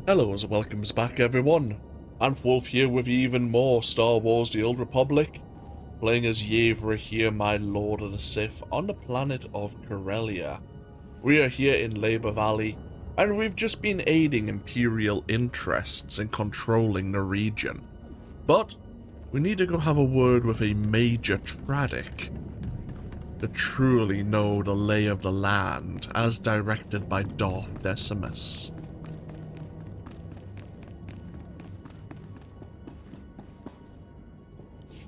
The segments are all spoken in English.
Hello and welcome back everyone. I'm Wolf here with even more Star Wars The Old Republic, playing as Yevrà here, my Lord of the Sith, on the planet of Corellia. We are here in Labor Valley, and we've just been aiding Imperial interests in controlling the region. But we need to go have a word with a Major Tradic to truly know the lay of the land, as directed by Darth Decimus.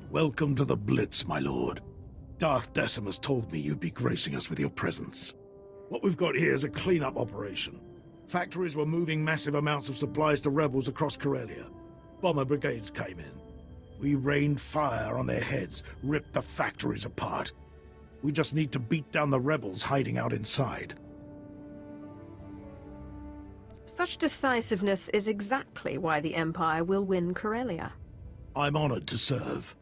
Welcome to the Blitz, my lord. Darth Decimus told me you'd be gracing us with your presence. What we've got here is a cleanup operation. Factories were moving massive amounts of supplies to rebels across Corellia. Bomber brigades came in. We rained fire on their heads, ripped the factories apart. We just need to beat down the rebels hiding out inside. Such decisiveness is exactly why the Empire will win Corellia. I'm honored to serve.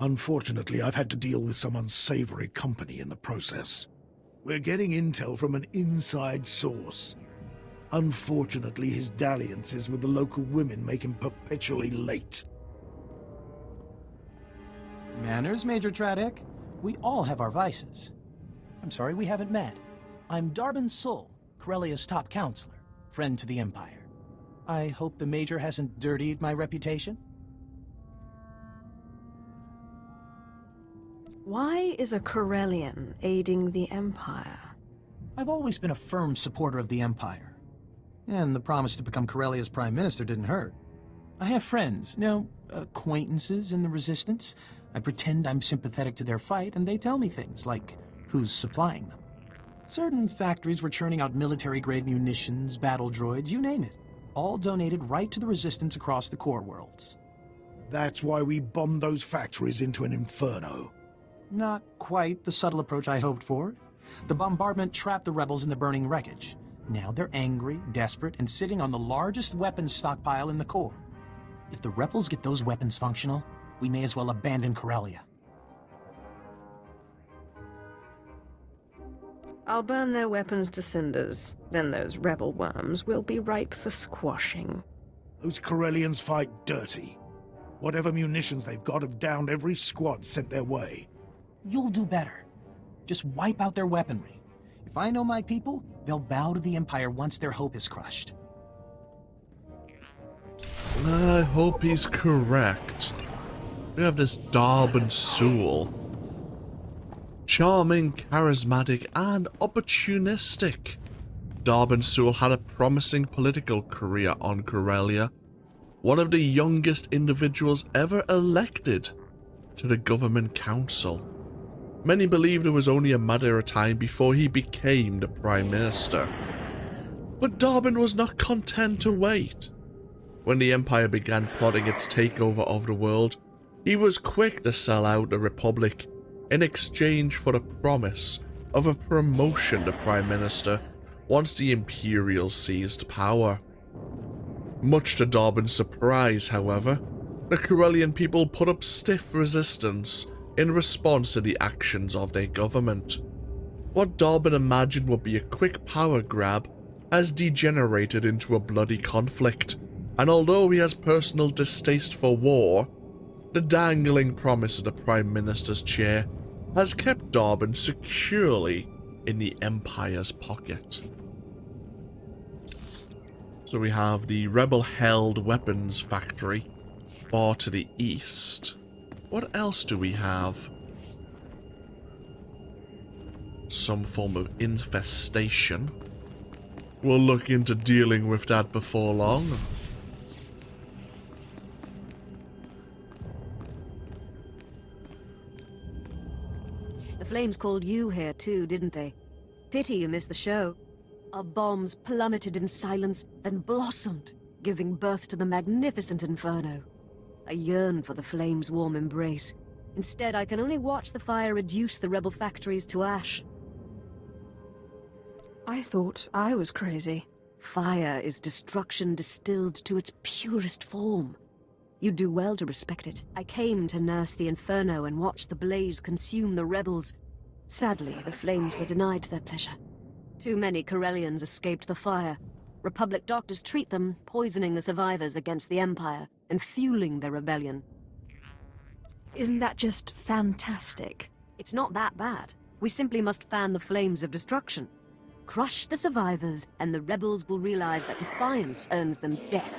Unfortunately, I've had to deal with some unsavory company in the process. We're getting intel from an inside source. Unfortunately, his dalliances with the local women make him perpetually late. Manners, Major Tradic. We all have our vices. I'm sorry we haven't met. I'm Darbin Sul, Corellia's top counselor, friend to the Empire. I hope the Major hasn't dirtied my reputation. Why is a Corellian aiding the Empire? I've always been a firm supporter of the Empire. And the promise to become Corellia's Prime Minister didn't hurt. I have friends, acquaintances in the Resistance. I pretend I'm sympathetic to their fight, and they tell me things like who's supplying them. Certain factories were churning out military-grade munitions, battle droids, you name it. All donated right to the Resistance across the core worlds. That's why we bombed those factories into an inferno. Not quite the subtle approach I hoped for. The bombardment trapped the rebels in the burning wreckage. Now they're angry, desperate, and sitting on the largest weapons stockpile in the core. If the rebels get those weapons functional, we may as well abandon Corellia. I'll burn their weapons to cinders. Then those rebel worms will be ripe for squashing. Those Corellians fight dirty. Whatever munitions they've got have downed every squad sent their way. You'll do better. Just wipe out their weaponry. If I know my people, they'll bow to the Empire once their hope is crushed. I hope he's correct. We have this Darbin Sul. Charming, charismatic, and opportunistic. Darbin Sul had a promising political career on Corellia. One of the youngest individuals ever elected to the government council. Many believed it was only a matter of time before he became the Prime Minister. But Darbin was not content to wait. When the Empire began plotting its takeover of the world, he was quick to sell out the Republic in exchange for the promise of a promotion to Prime Minister once the Imperials seized power. Much to Darbin's surprise, however, the Corellian people put up stiff resistance in response to the actions of their government. What Darbin imagined would be a quick power grab has degenerated into a bloody conflict, and although he has personal distaste for war, the dangling promise of the Prime Minister's chair has kept Darbin securely in the Empire's pocket. So we have the rebel-held weapons factory far to the east. What else do we have? Some form of infestation. We'll look into dealing with that before long. The flames called you here too, didn't they? Pity you missed the show. Our bombs plummeted in silence, then blossomed, giving birth to the magnificent inferno. I yearn for the flames' warm embrace. Instead, I can only watch the fire reduce the rebel factories to ash. I thought I was crazy. Fire is destruction distilled to its purest form. You do well to respect it. I came to nurse the inferno and watch the blaze consume the rebels. Sadly, the flames were denied their pleasure. Too many Corellians escaped the fire. Republic doctors treat them, poisoning the survivors against the Empire and fueling their rebellion. Isn't that just fantastic? It's not that bad. We simply must fan the flames of destruction. Crush the survivors, and the rebels will realize that defiance earns them death.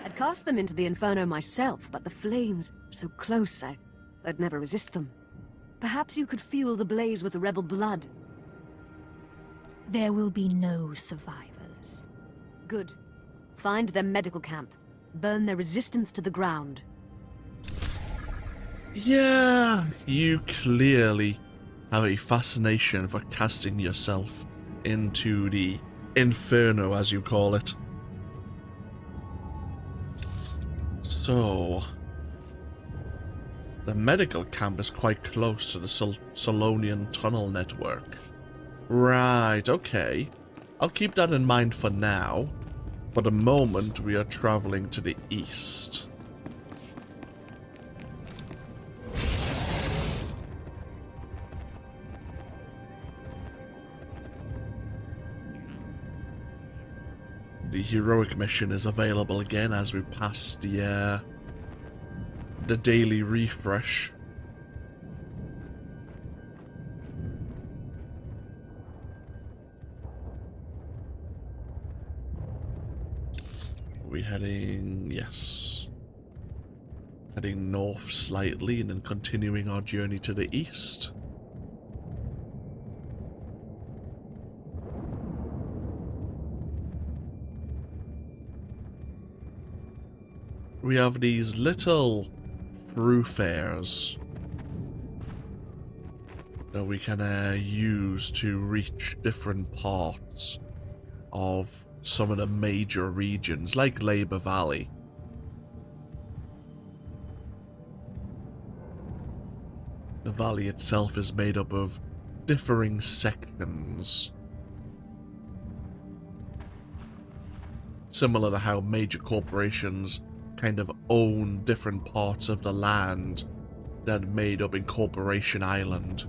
I'd cast them into the Inferno myself, but the flames are so close, I'd never resist them. Perhaps you could fuel the blaze with the rebel blood. There will be no survivors. Good. Find their medical camp. Burn their resistance to the ground. Yeah, you clearly have a fascination for casting yourself into the Inferno, as you call it. So, the medical camp is quite close to the Solonian tunnel network. Right, okay. I'll keep that in mind for now. For the moment, we are traveling to the east. The heroic mission is available again as we pass the daily refresh. Are we heading? Yes. Heading north slightly and then continuing our journey to the east. We have these little thoroughfares that we can use to reach different parts of some of the major regions, like Labor Valley. The valley itself is made up of differing sections, similar to how major corporations kind of own different parts of the land that made up Incorporation Island.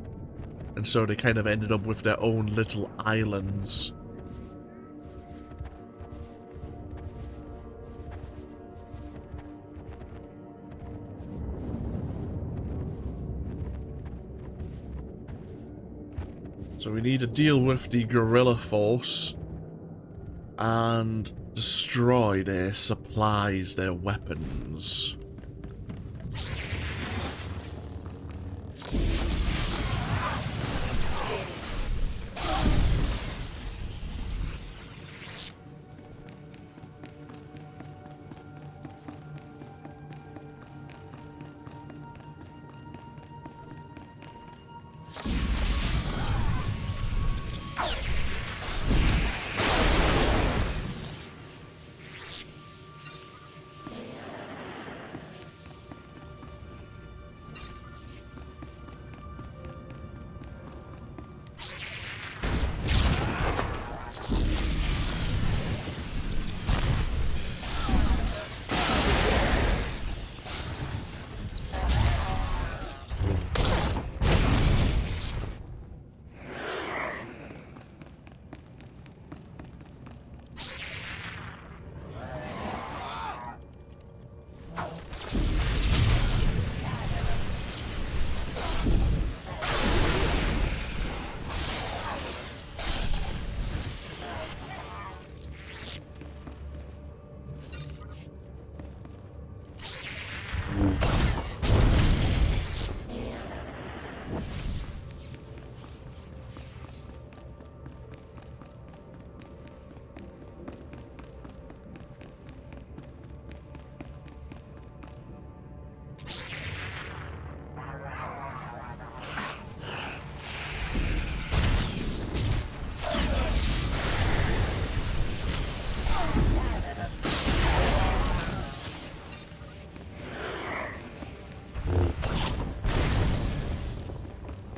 And so they kind of ended up with their own little islands. So we need to deal with the guerrilla force and destroy their supplies, their weapons.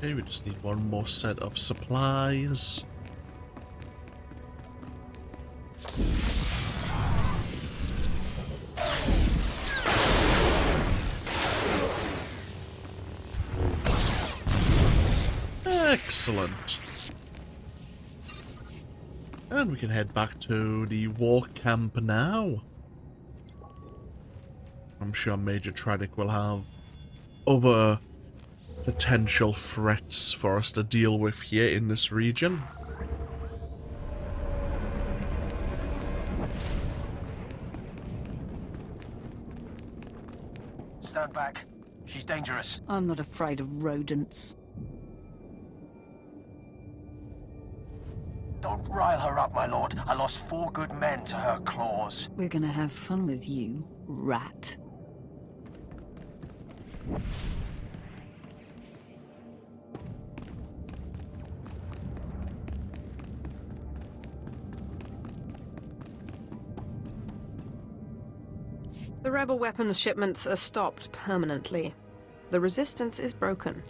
Okay, we just need one more set of supplies. Excellent. And we can head back to the war camp now. I'm sure Major Tradic will have other potential threats for us to deal with here in this region. Stand back. She's dangerous. I'm not afraid of rodents. Don't rile her up, my lord. I lost 4 good men to her claws. We're gonna have fun with you, rat. The rebel weapons shipments are stopped permanently. The resistance is broken.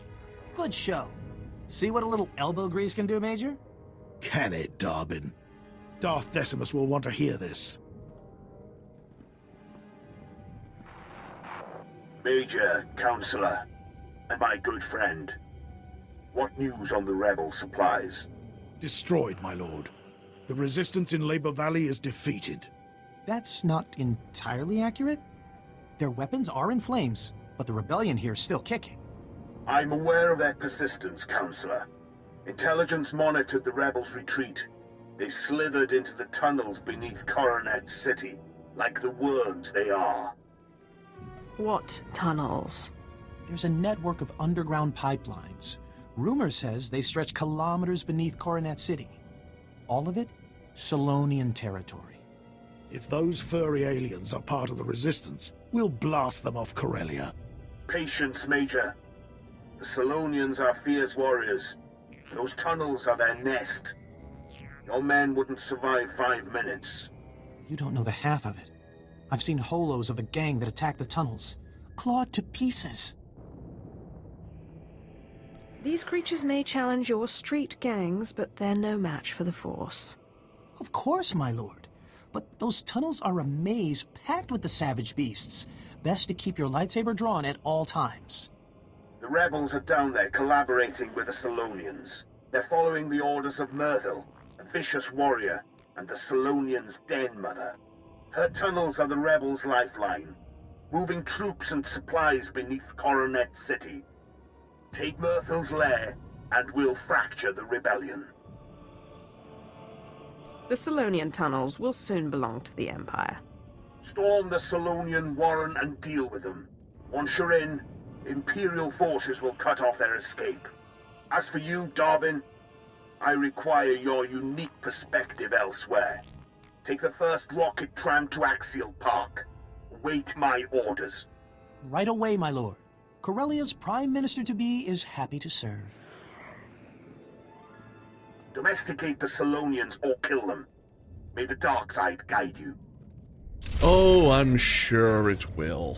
Good show. See what a little elbow grease can do, Major? Can it, Darbin? Darth Decimus will want to hear this. Major, Counselor, and my good friend. What news on the rebel supplies? Destroyed, my lord. The resistance in Labor Valley is defeated. That's not entirely accurate. Their weapons are in flames, but the rebellion here is still kicking. I'm aware of their persistence, Counselor. Intelligence monitored the rebels' retreat. They slithered into the tunnels beneath Coronet City, like the worms they are. What tunnels? There's a network of underground pipelines. Rumor says they stretch kilometers beneath Coronet City. All of it, Solonian territory. If those furry aliens are part of the resistance, we'll blast them off Corellia. Patience, Major. The Solonians are fierce warriors. Those tunnels are their nest. Your men wouldn't survive 5 minutes. You don't know the half of it. I've seen holos of a gang that attacked the tunnels. Clawed to pieces. These creatures may challenge your street gangs, but they're no match for the Force. Of course, my lord. But those tunnels are a maze packed with the savage beasts. Best to keep your lightsaber drawn at all times. The rebels are down there collaborating with the Solonians. They're following the orders of Myrtle, a vicious warrior, and the Solonians' den mother. Her tunnels are the rebels' lifeline, moving troops and supplies beneath Coronet City. Take Myrtle's lair, and we'll fracture the rebellion. The Solonian tunnels will soon belong to the Empire. Storm the Solonian warren and deal with them. Once you're in, Imperial forces will cut off their escape. As for you, Darbin, I require your unique perspective elsewhere. Take the first rocket tram to Axial Park. Await my orders. Right away, my lord. Corellia's Prime Minister-to-be is happy to serve. Domesticate the Solonians or kill them. May the dark side guide you. Oh, I'm sure it will.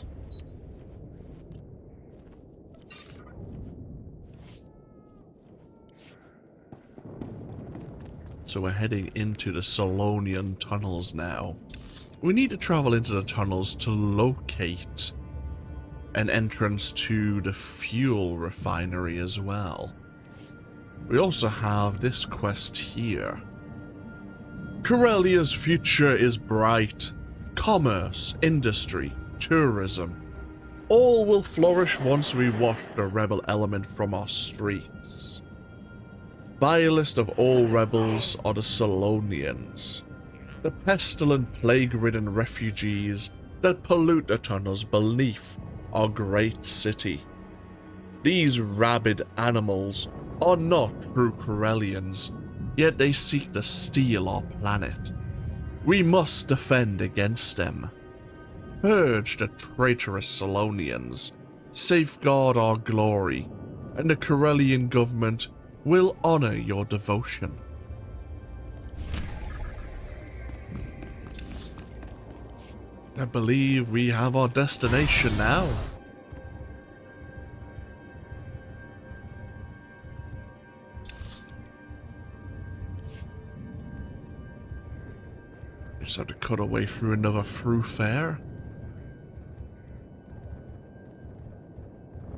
So we're heading into the Solonian tunnels now. We need to travel into the tunnels to locate an entrance to the fuel refinery as well. We also have this quest here. Corellia's future is bright. Commerce, industry, tourism. All will flourish once we wash the rebel element from our streets. Vilest of all rebels are the Solonians, the pestilent plague-ridden refugees that pollute the tunnels beneath our great city. These rabid animals are not true Corellians, yet they seek to steal our planet. We must defend against them. Purge the traitorous Solonians, safeguard our glory, and the Corellian government will honor your devotion. I believe we have our destination now. Just have to cut our way through another through fair.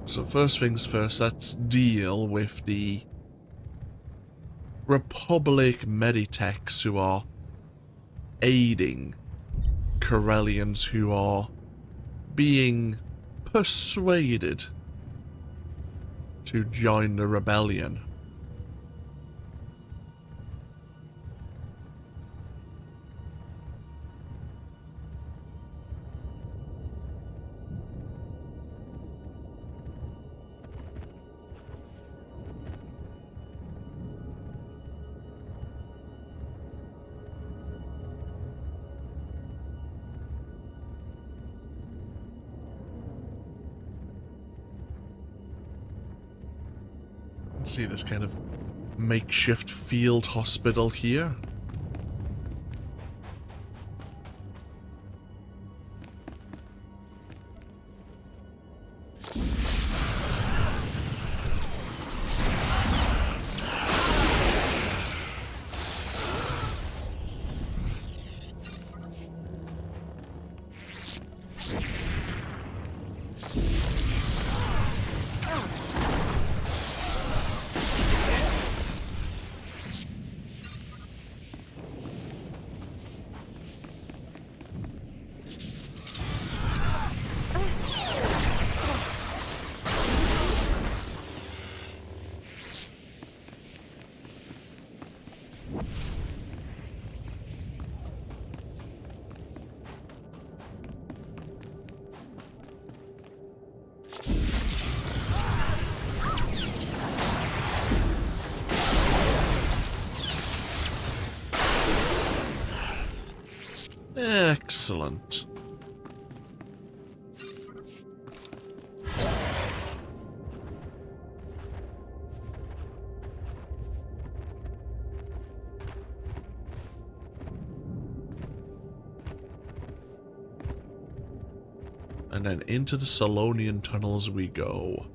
So first things first, let's deal with the Republic meditechs who are aiding Corellians who are being persuaded to join the rebellion. See this kind of makeshift field hospital here. Excellent. And then into the Solonian tunnels we go.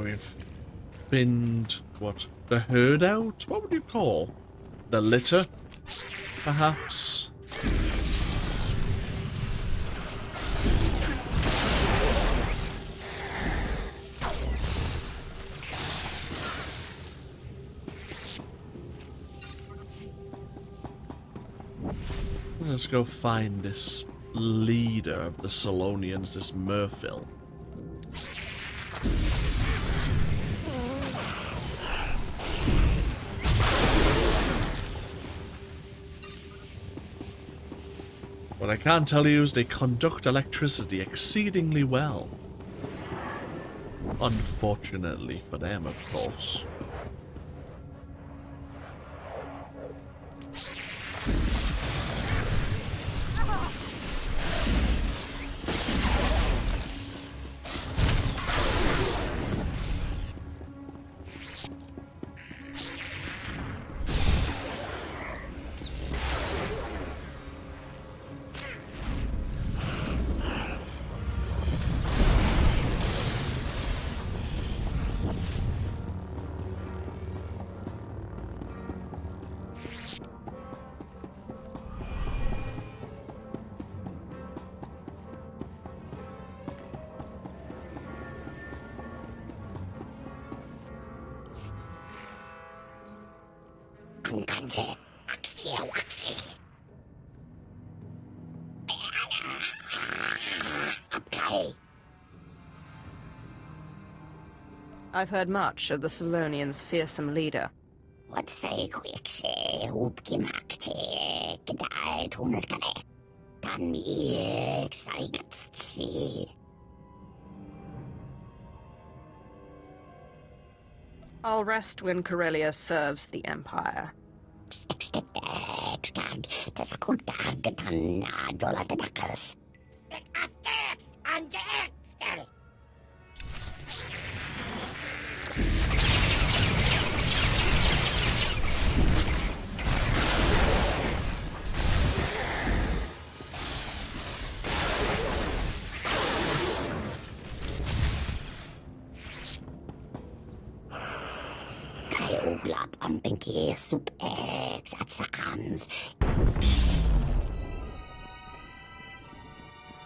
We've binned, what, the herd out? What would you call? The litter, perhaps? Let's go find this leader of the Solonians, this Murphil. What I can tell you is they conduct electricity exceedingly well. Unfortunately for them, of course. I've heard much of the Solonians' fearsome leader. I'll rest when Corellia serves the Empire.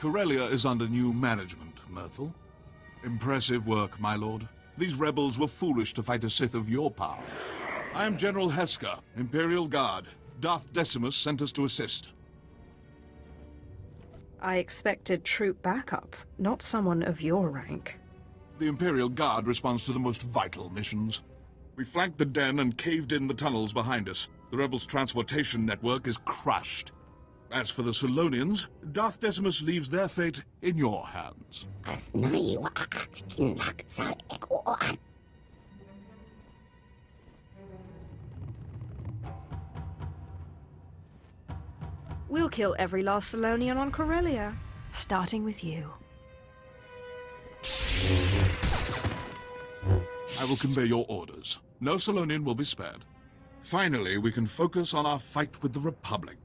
Corellia is under new management, Myrtle. Impressive work, my lord. These rebels were foolish to fight a Sith of your power. I am General Heska, Imperial Guard. Darth Decimus sent us to assist. I expected troop backup, not someone of your rank. The Imperial Guard responds to the most vital missions. We flanked the den and caved in the tunnels behind us. The rebels' transportation network is crushed. As for the Solonians, Darth Decimus leaves their fate in your hands. We'll kill every last Solonian on Corellia, starting with you. I will convey your orders. No Solonian will be spared. Finally, we can focus on our fight with the Republic.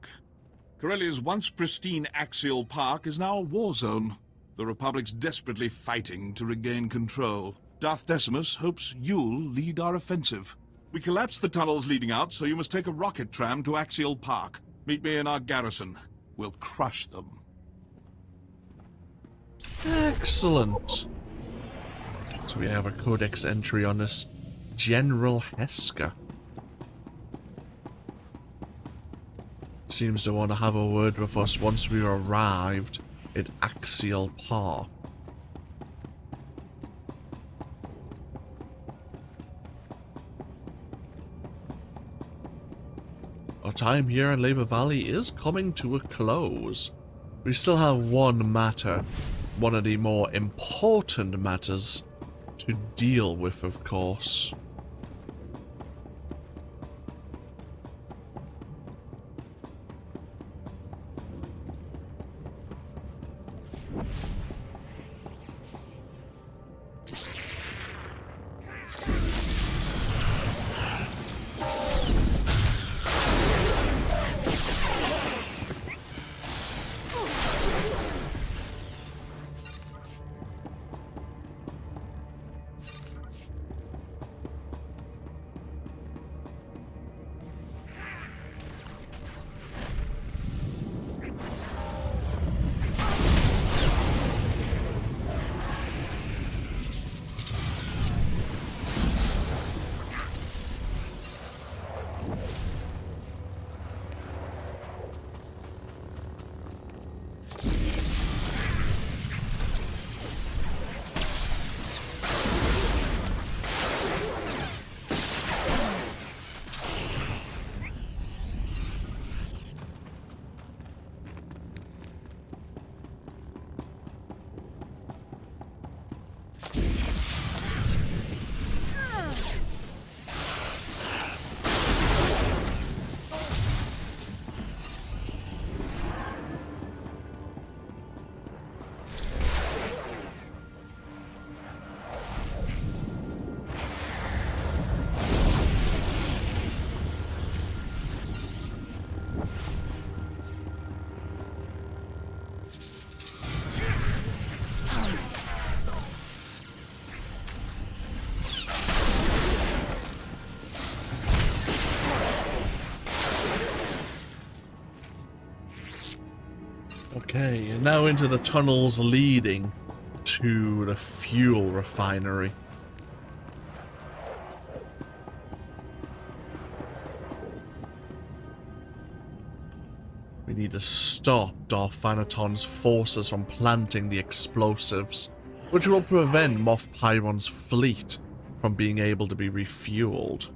Corellia's once pristine axial park is now a war zone. The Republic's desperately fighting to regain control. Darth Decimus hopes you'll lead our offensive. We collapsed the tunnels leading out, so you must take a rocket tram to Axial Park. Meet me in our garrison. We'll crush them. Excellent. So we have a codex entry on this General Heska. Seems to want to have a word with us once we've arrived at Axial Park. Our time here in Labor Valley is coming to a close. We still have one matter, one of the more important matters to deal with, of course. Okay, now into the tunnels leading to the fuel refinery. We need to stop Darth Thanaton's forces from planting the explosives, which will prevent Moff Pyron's fleet from being able to be refueled.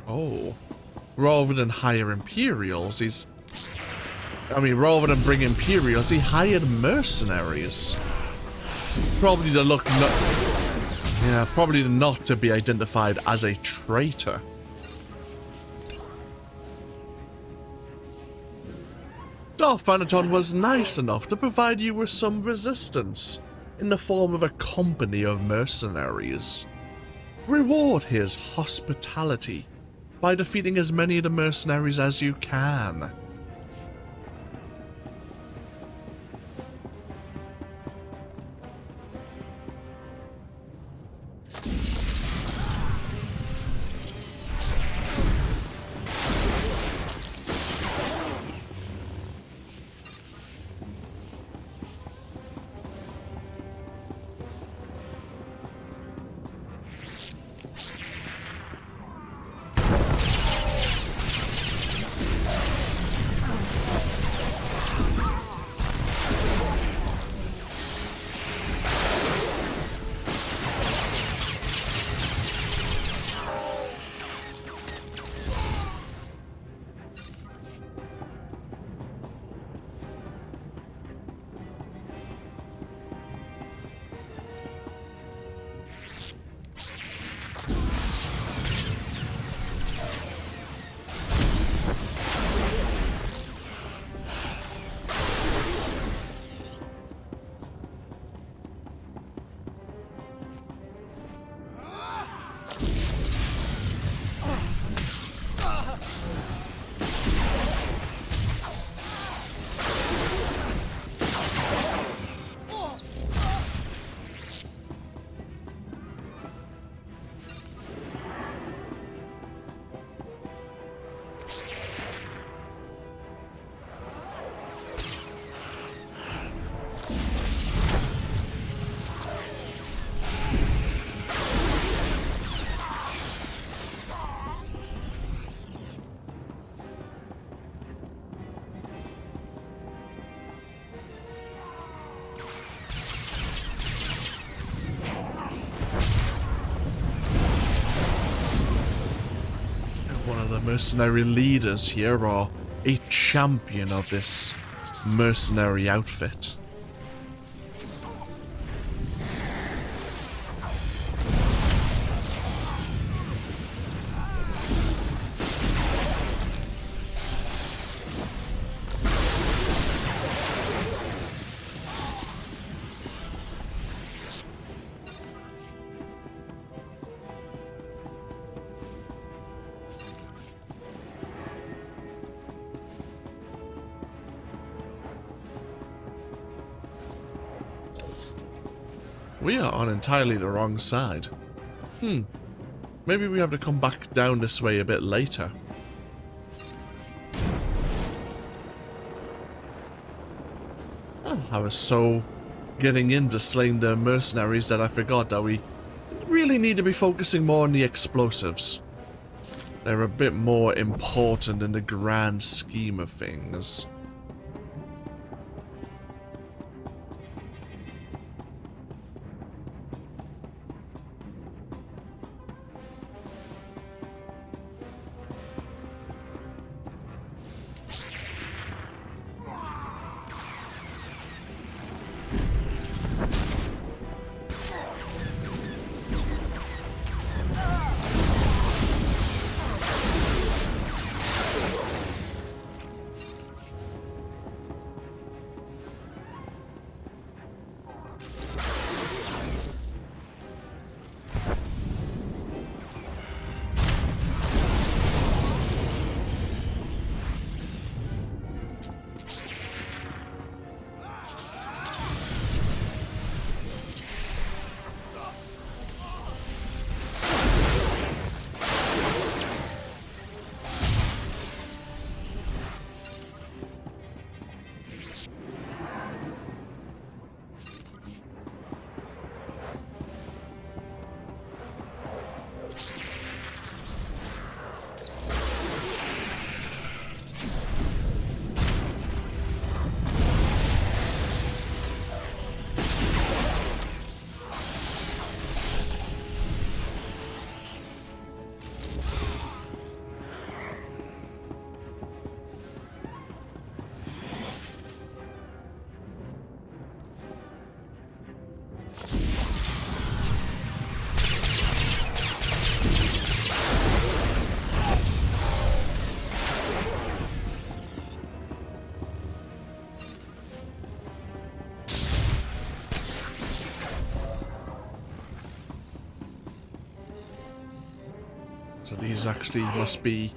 Oh. Rather than hire Imperials, rather than bring Imperials, he hired mercenaries. Probably not to be identified as a traitor. Darth Thanaton was nice enough to provide you with some resistance in the form of a company of mercenaries. Reward his hospitality by defeating as many of the mercenaries as you can. Mercenary leaders here are a champion of this mercenary outfit. We are on entirely the wrong side. Maybe we have to come back down this way a bit later. Oh, I was so getting into slaying the mercenaries that I forgot that we really need to be focusing more on the explosives. They're a bit more important in the grand scheme of things. So these actually must be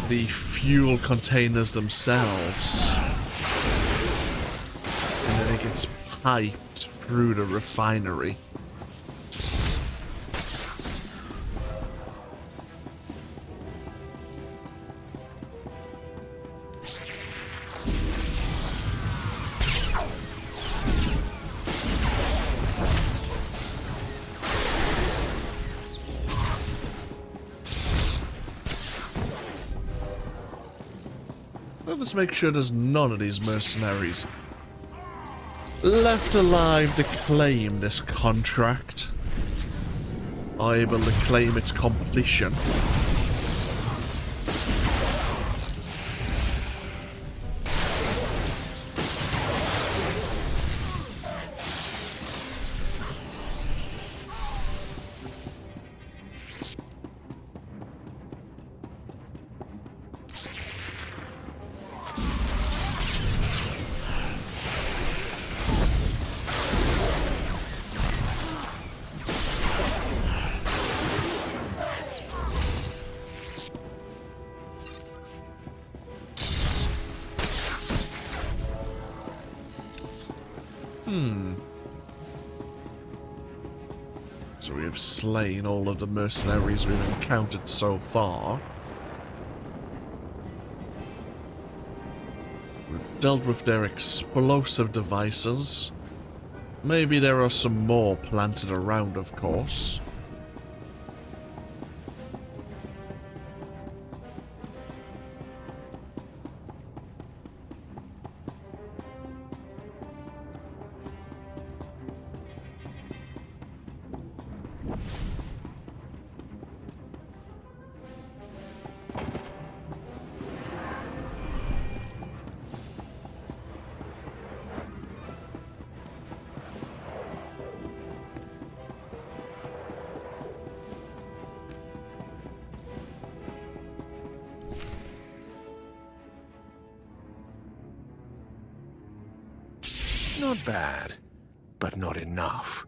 the fuel containers themselves. And then it gets piped through the refinery. Let's make sure there's none of these mercenaries left alive to claim this contract, are able to claim its completion. So we have slain all of the mercenaries we've encountered so far. We've dealt with their explosive devices. Maybe there are some more planted around, of course. Not bad, but not enough.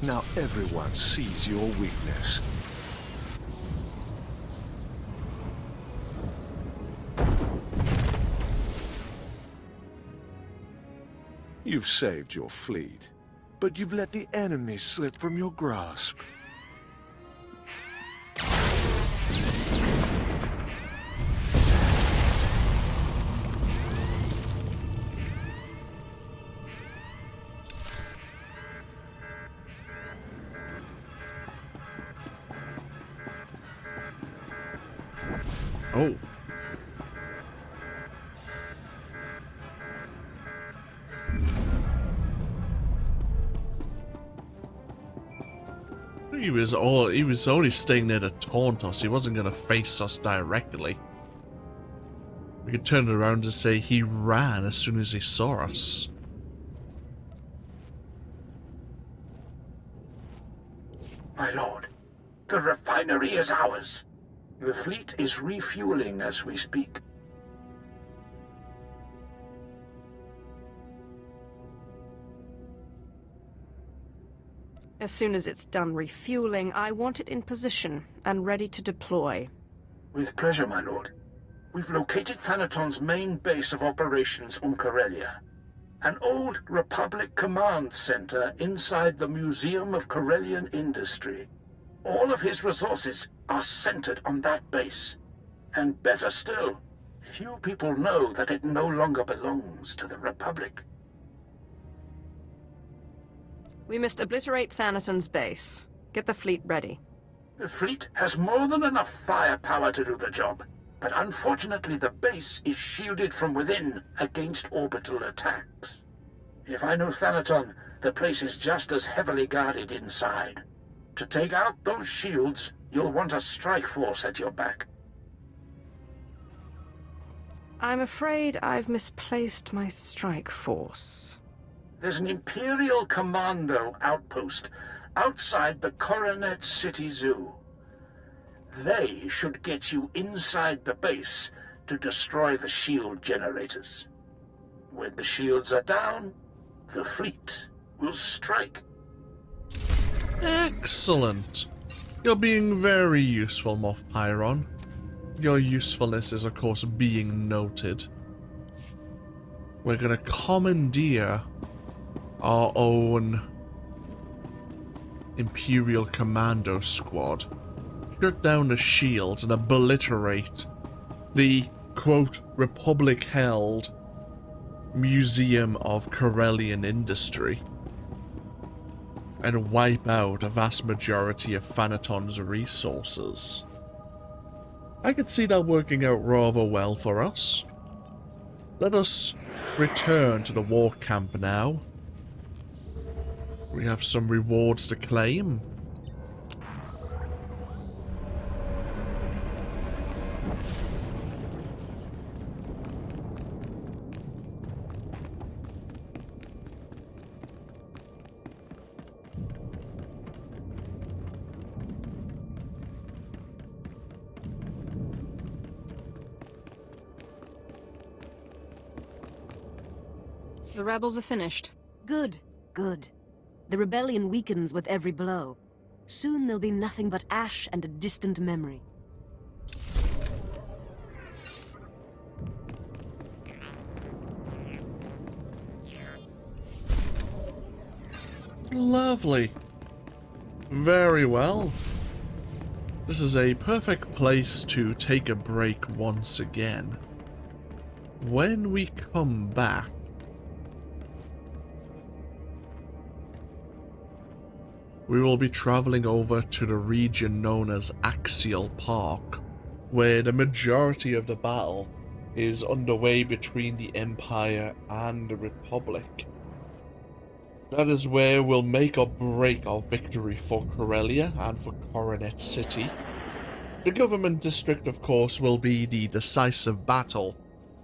Now everyone sees your weakness. You've saved your fleet, but you've let the enemy slip from your grasp. Oh. He was only staying there to taunt us. He wasn't going to face us directly. We could turn it around and say he ran as soon as he saw us. My lord, the refinery is ours. The fleet is refueling as we speak. As soon as it's done refueling, I want it in position and ready to deploy. With pleasure, my lord. We've located Thanaton's main base of operations on Corellia. An old Republic command center inside the Museum of Corellian Industry. All of his resources are centered on that base. And better still, few people know that it no longer belongs to the Republic. We must obliterate Thanaton's base. Get the fleet ready. The fleet has more than enough firepower to do the job, but unfortunately the base is shielded from within against orbital attacks. If I know Thanaton, the place is just as heavily guarded inside. To take out those shields, you'll want a strike force at your back. I'm afraid I've misplaced my strike force. There's an Imperial Commando outpost outside the Coronet City Zoo. They should get you inside the base to destroy the shield generators. When the shields are down, the fleet will strike. Excellent. You're being very useful, Moff Pyron. Your usefulness is, of course, being noted. We're gonna commandeer our own Imperial Commando Squad, shut down the shields and obliterate the, quote, Republic-held Museum of Corellian Industry, and wipe out a vast majority of Thanaton's resources. I could see that working out rather well for us. Let us return to the war camp now. We have some rewards to claim. The rebels are finished. Good, good. The rebellion weakens with every blow. Soon there'll be nothing but ash and a distant memory. Lovely. Very well. This is a perfect place to take a break once again. When we come back, we will be traveling over to the region known as Axial Park, where the majority of the battle is underway between the Empire and the Republic. That is where we'll make or break our victory for Corellia and for Coronet City. The government district, of course, will be the decisive battle,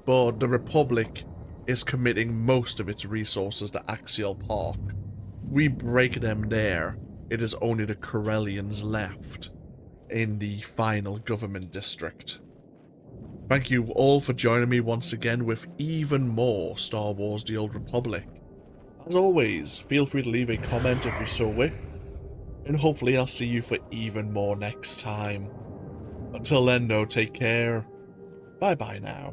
but the Republic is committing most of its resources to Axial Park. We break them there. It is only the Corellians left in the final government district. Thank you all for joining me once again with even more Star Wars The Old Republic. As always, feel free to leave a comment if you so wish, and hopefully I'll see you for even more next time. Until then though, take care. Bye bye now.